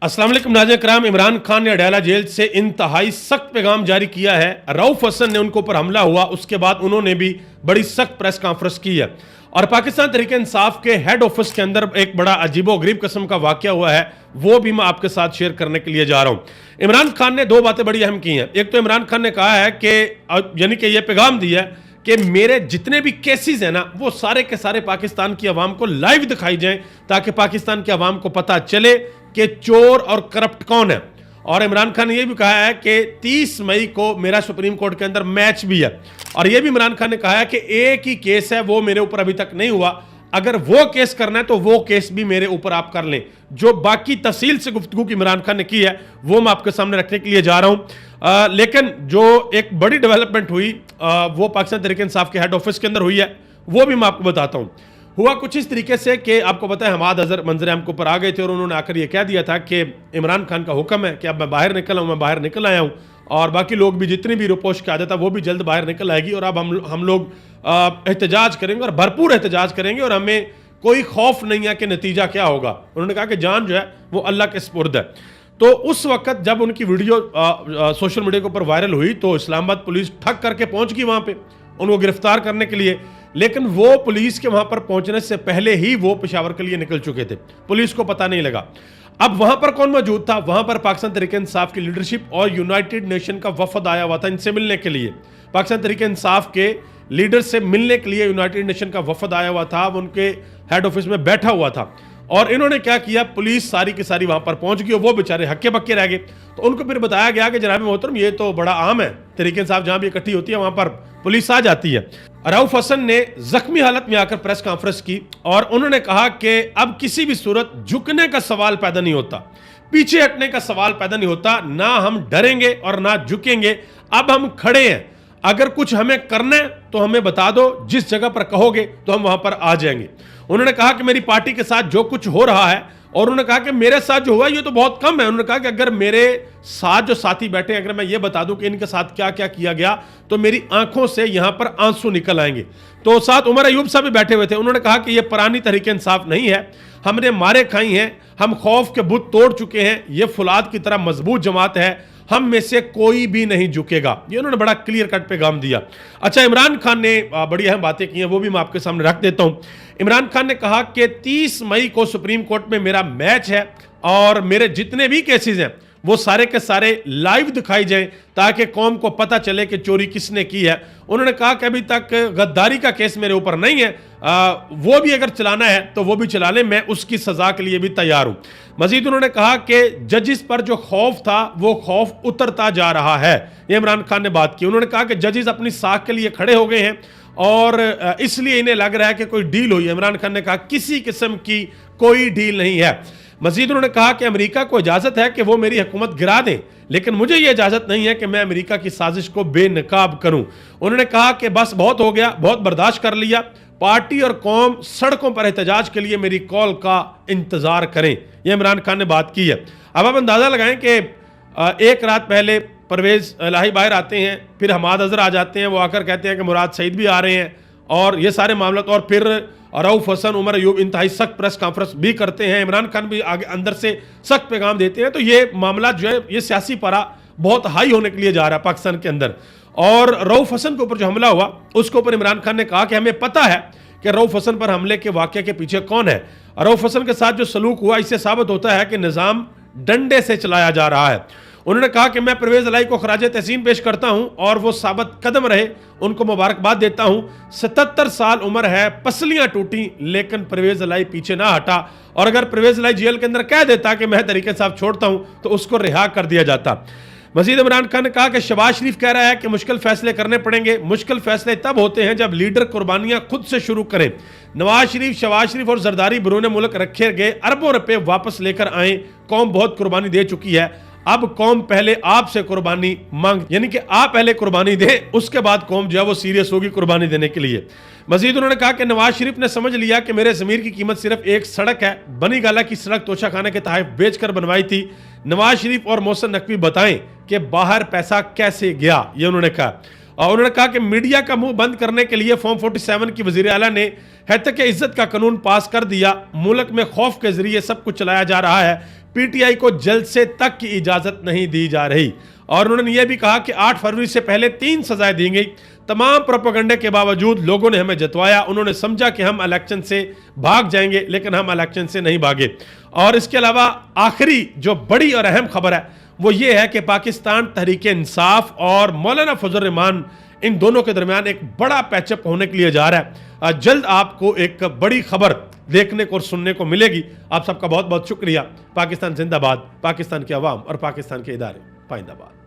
अस्सलाम वालेकुम नाज़रीन कराम। इमरान खान ने अडयाला जेल से इंतहाई सख्त पैगाम जारी किया है। रऊफ हसन ने उनके ऊपर हमला हुआ, उसके बाद उन्होंने भी बड़ी सख्त प्रेस कॉन्फ्रेंस की है और पाकिस्तान तहरीक इंसाफ के हेड ऑफिस के अंदर एक बड़ा अजीबो गरीब किस्म का वाकया हुआ है, वो भी मैं आपके साथ शेयर करने के लिए जा रहा हूँ। इमरान खान ने दो बातें बड़ी अहम की हैं। एक तो इमरान खान ने कहा है कि यानी कि यह पैगाम दिया है कि मेरे जितने भी केसेस हैं ना, वो सारे के सारे पाकिस्तान की आवाम को लाइव दिखाई जाएं ताकि पाकिस्तान की आवाम को पता चले कि चोर और करप्ट कौन है। और इमरान खान ने यह भी कहा है कि 30 मई को मेरा सुप्रीम कोर्ट के अंदर मैच भी है और यह भी इमरान खान ने कहा है कि एक ही केस है, वो मेरे ऊपर अभी तक नहीं हुआ, अगर वो केस करना है तो वो केस भी मेरे ऊपर आप कर लें। जो बाकी तफसील से गुफ्तगू की इमरान खान ने की है वो मैं आपके सामने रखने के लिए जा रहा हूं। लेकिन जो एक बड़ी डेवलपमेंट हुई वो पाकिस्तान तहरीक इंसाफ के हेड ऑफिस के अंदर हुई है, वो भी मैं आपको बताता हूं। हुआ कुछ इस तरीके से कि आपको पता है हमाद अजहर मंजर आम के ऊपर आ गए थे और उन्होंने आकर ये कह दिया था कि इमरान खान का हुक्म है कि अब मैं बाहर निकल आऊँ, मैं बाहर निकल आया हूँ और बाकी लोग भी जितनी भी रिपोर्ट की आदत है वो भी जल्द बाहर निकल आएगी और अब हम लोग एहतजाज करेंगे और भरपूर एहतजाज करेंगे और हमें कोई खौफ नहीं है कि नतीजा क्या होगा। उन्होंने कहा कि जान जो है वो अल्लाह के स्पुर्द है। तो उस वक्त जब उनकी वीडियो सोशल मीडिया के ऊपर वायरल हुई तो इस्लामाबाद पुलिस ठग करके पहुंच गई वहां पे उनको गिरफ्तार करने के लिए, लेकिन वो पुलिस के वहां पर पहुंचने से पहले ही वो पेशावर के लिए निकल चुके थे, पुलिस को पता नहीं लगा। अब वहां पर कौन मौजूद था? वहां पर पाकिस्तान तहरीक इंसाफ की लीडरशिप और यूनाइटेड नेशन का वफद आया हुआ था इनसे मिलने के लिए। पाकिस्तान तहरीक इंसाफ के लीडर से मिलने के लिए यूनाइटेड नेशन का वफद आया हुआ था, वो उनके हेड ऑफिस में बैठा हुआ था और इन्होंने क्या किया, पुलिस सारी की सारी वहां पर पहुंच गई और वो बेचारे हक्के बक्के रह गए। तो उनको फिर बताया गया कि जनाब मोहतरम ये तो बड़ा आम है, तहरीक इंसाफ जहां भी इकट्ठी होती है वहां पर पुलिस आ जाती है। रऊफ हसन ने जख्मी हालत में आकर प्रेस कॉन्फ्रेंस की और उन्होंने कहा कि अब किसी भी सूरत झुकने का सवाल पैदा नहीं होता, पीछे हटने का सवाल पैदा नहीं होता, ना हम डरेंगे और ना झुकेंगे, अब हम खड़े हैं। अगर कुछ हमें करना है तो हमें बता दो, जिस जगह पर कहोगे तो हम वहां पर आ जाएंगे। उन्होंने कहा कि मेरी पार्टी के साथ जो कुछ हो रहा है, और उन्होंने कहा कि मेरे साथ जो हुआ ये तो बहुत कम है। उन्होंने कहा कि अगर मेरे साथ जो साथी बैठे हैं, अगर मैं ये बता दूं कि इनके साथ क्या क्या किया गया तो मेरी आंखों से यहां पर आंसू निकल आएंगे। तो साथ उमर अयूब साहब भी बैठे हुए थे। उन्होंने कहा कि ये पुरानी तहरीक इंसाफ नहीं है, हमने मारे खाई हैं, हम खौफ के बुत तोड़ चुके हैं, ये फुलाद की तरह मजबूत जमात है, हम में से कोई भी नहीं झुकेगा। ये उन्होंने बड़ा क्लियर कट पैगाम दिया। अच्छा, इमरान खान ने बड़ी अहम बातें की हैं, वो भी मैं आपके सामने रख देता हूं। इमरान खान ने कहा कि 30 मई को सुप्रीम कोर्ट में मेरा मैच है और मेरे जितने भी केसेस हैं वो सारे के सारे लाइव दिखाई जाएं ताकि कौम को पता चले कि चोरी किसने की है। उन्होंने कहा कि अभी तक गद्दारी का केस मेरे ऊपर नहीं है, वो भी अगर चलाना है तो वो भी चला ले, मैं उसकी सजा के लिए भी तैयार हूं। मजीद उन्होंने कहा कि जजिस पर जो खौफ था वो खौफ उतरता जा रहा है, ये इमरान खान ने बात की। उन्होंने कहा कि जजिस अपनी साख के लिए खड़े हो गए हैं और इसलिए इन्हें लग रहा है कि कोई डील हुई है। इमरान खान ने कहा किसी किस्म की कोई डील नहीं है। मजीद उन्होंने कहा कि अमेरिका को इजाजत है कि वो मेरी हुकूमत गिरा दें, लेकिन मुझे ये इजाजत नहीं है कि मैं अमेरिका की साजिश को बेनकाब करूं। उन्होंने कहा कि बस बहुत हो गया, बहुत बर्दाश्त कर लिया, पार्टी और कौम सड़कों पर एहतजाज के लिए मेरी कॉल का इंतजार करें, यह इमरान खान ने बात की है। अब आप अंदाजा लगाएं कि एक रात पहले परवेज इलाही बाहर आते हैं, फिर हमाद अजहर आ जाते हैं, वो आकर कहते हैं कि मुराद सईद भी आ रहे हैं और ये सारे मामला, और फिर रऊफ हसन, उमर अयूब इंतहाई सख्त प्रेस कॉन्फ्रेंस भी करते हैं, इमरान खान भी आगे अंदर से सख्त पैगाम देते हैं। तो ये मामला जो है ये सियासी पारा बहुत हाई होने के लिए जा रहा है पाकिस्तान के अंदर। और रऊफ हसन के ऊपर जो हमला हुआ उसके ऊपर इमरान खान ने कहा कि हमें पता है कि रऊफ हसन पर हमले के वाक़े के पीछे कौन है। रऊफ हसन के साथ जो सलूक हुआ इससे साबित होता है कि निज़ाम डंडे से चलाया जा रहा है। उन्होंने कहा कि मैं परवेज इलाही को खराज तहसीन पेश करता हूं और वो साबित कदम रहे, उनको मुबारकबाद देता हूं। 77 साल उम्र है, पसलियां टूटी, लेकिन परवेज इलाही पीछे ना हटा और अगर परवेज इलाही जेल के अंदर कह देता कि मैं तहरीक इंसाफ छोड़ता हूं तो उसको रिहा कर दिया जाता। मजीद इमरान खान ने कहा कि शहबाज शरीफ कह रहा है कि मुश्किल फैसले करने पड़ेंगे, मुश्किल फैसले तब होते हैं जब लीडर कुर्बानियां खुद से शुरू करें। नवाज शरीफ, शहबाज शरीफ और जरदारी बैरून मुल्क रखे गए अरबों रुपए वापस लेकर आए, कौम बहुत कुर्बानी दे चुकी है, अब कौम पहले आपसे कुर्बानी मांग, यानी कि आप पहले कुर्बानी दें, उसके बाद कौम जो है वो सीरियस होगी कुर्बानी देने के लिए। मजीद उन्होंने कहा कि नवाज शरीफ ने समझ लिया कि मेरे ज़मीर की कीमत सिर्फ एक सड़क है, बनी गाला की सड़क तोशा खाने के तहत बेचकर बनवाई थी। नवाज शरीफ और मोहसिन नकवी बताएं कि बाहर पैसा कैसे गया, ये उन्होंने कहा। और उन्होंने कहा कि मीडिया का मुंह बंद करने के लिए फॉर्म 47 की वजीर आला ने हैतक इज्जत का कानून पास कर दिया, मुल्क में खौफ के जरिए सब कुछ चलाया जा रहा है, पीटीआई को जलसे तक की इजाजत नहीं दी जा रही। और उन्होंने यह भी कहा कि 8 फरवरी से पहले 3 सजाएं दी गई। तमाम प्रोपेगेंडे के बावजूद लोगों ने हमें जतवाया, उन्होंने समझा कि हम इलेक्शन से भाग जाएंगे, लेकिन हम इलेक्शन से नहीं भागे। और इसके अलावा आखिरी जो बड़ी और अहम खबर है वो ये है कि पाकिस्तान तहरीक इंसाफ और मौलाना फजल रहमान, इन दोनों के दरमियान एक बड़ा पैचअप होने के लिए जा रहा है। जल्द आपको एक बड़ी खबर देखने को और सुनने को मिलेगी। आप सबका बहुत बहुत शुक्रिया। पाकिस्तान जिंदाबाद, पाकिस्तान के अवाम और पाकिस्तान के इदारे पाइंदाबाद।